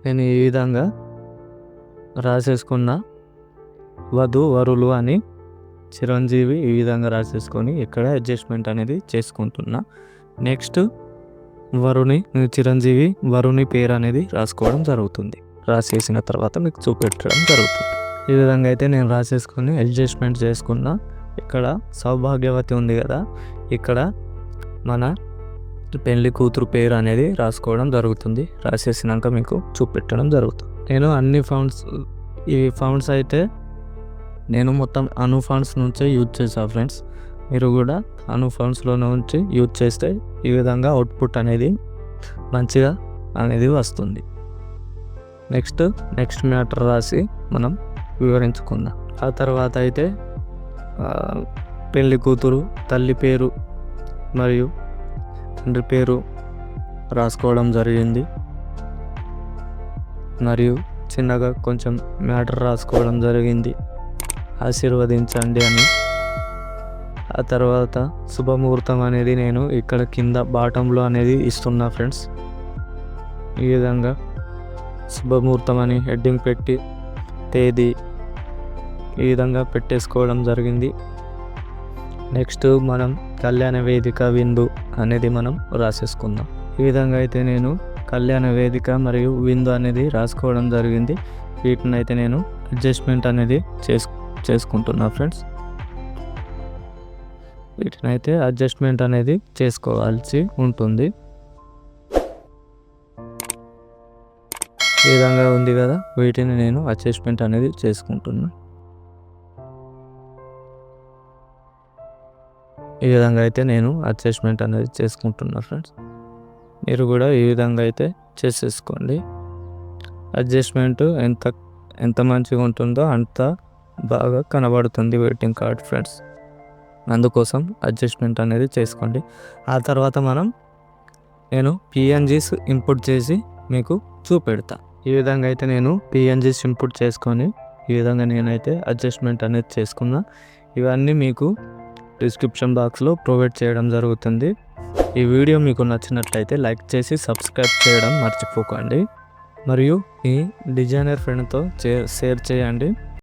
నేను ఈ విధంగా రాసేసుకున్న వధువరులు అని చిరంజీవి ఈ విధంగా రాసేసుకొని ఇక్కడ అడ్జస్ట్మెంట్ అనేది చేసుకుంటున్నా. నెక్స్ట్ చిరంజీవి వరుణి పేరు అనేది రాసుకోవడం జరుగుతుంది. రాసేసిన తర్వాత మీకు చూపెట్టడం జరుగుతుంది. ఈ విధంగా అయితే నేను రాసేసుకొని అడ్జస్ట్మెంట్ చేసుకున్నా. ఇక్కడ సౌభాగ్యవతి ఉంది కదా, ఇక్కడ మన పెళ్లి కూతురు పేరు అనేది రాసుకోవడం జరుగుతుంది. రాసేసినాక మీకు చూపెట్టడం జరుగుతుంది. నేను అన్ని ఈ ఫౌండ్స్ అయితే నేను మొత్తం అను ఫౌండ్స్ నుంచే యూజ్ చేశాను ఫ్రెండ్స్. మీరు కూడా అను ఫౌండ్స్లో నుంచి యూజ్ చేస్తే ఈ విధంగా అవుట్పుట్ అనేది మంచిగా అనేది వస్తుంది. నెక్స్ట్ మ్యాటర్ రాసి మనం వివరించుకుందాం. ఆ తర్వాత అయితే పెళ్లి కూతురు తల్లి పేరు మరియు తండ్రి పేరు రాసుకోవడం జరిగింది. మరియు చిన్నగా కొంచెం మ్యాటర్ రాసుకోవడం జరిగింది, ఆశీర్వదించండి అని. ఆ తర్వాత శుభముహూర్తం అనేది నేను ఇక్కడ కింద బాటంలో అనేది ఇస్తున్నా ఫ్రెండ్స్. ఈ విధంగా శుభముహూర్తం అని హెడ్డింగ్ పెట్టి తేదీ ఈ విధంగా పెట్టేసుకోవడం జరిగింది. నెక్స్ట్ మనం కళ్యాణ వేదిక విందు అనేది మనం రాసేసుకుందాం. ఈ విధంగా అయితే నేను కళ్యాణ వేదిక మరియు విందు అనేది రాసుకోవడం జరిగింది. వీటిని అయితే నేను అడ్జస్ట్మెంట్ అనేది చేసుకుంటున్నా ఫ్రెండ్స్. వీటిని అయితే అడ్జస్ట్మెంట్ అనేది చేసుకోవాల్సి ఉంటుంది. ఈ విధంగా ఉంది కదా, వీటిని నేను అడ్జస్ట్మెంట్ అనేది చేసుకుంటున్నా. ఈ విధంగా అయితే నేను అడ్జస్ట్మెంట్ అనేది చేసుకుంటున్నా ఫ్రెండ్స్. మీరు కూడా ఈ విధంగా అయితే చేసేసుకోండి. అడ్జస్ట్మెంట్ ఎంత మంచిగా ఉంటుందో అంత బాగా కనబడుతుంది వెయిటింగ్ కార్డ్ ఫ్రెండ్స్. అందుకోసం అడ్జస్ట్మెంట్ అనేది చేసుకోండి. ఆ తర్వాత నేను పిఎన్జీస్ ఇంపుట్ చేసి మీకు చూపెడతా. ఈ విధంగా అయితే నేను పిఎన్జీస్ ఇంపుట్ చేసుకొని ఈ విధంగా నేనైతే అడ్జస్ట్మెంట్ అనేది చేసుకున్నా. ఇవన్నీ మీకు డిస్క్రిప్షన్ బాక్స్లో ప్రొవైడ్ చేయడం జరుగుతుంది. ఈ వీడియో మీకు నచ్చినట్లయితే లైక్ చేసి సబ్స్క్రైబ్ చేయడం మర్చిపోకండి. మరియు ఈ డిజైనర్ ఫ్రెండ్తో షేర్ చేయండి.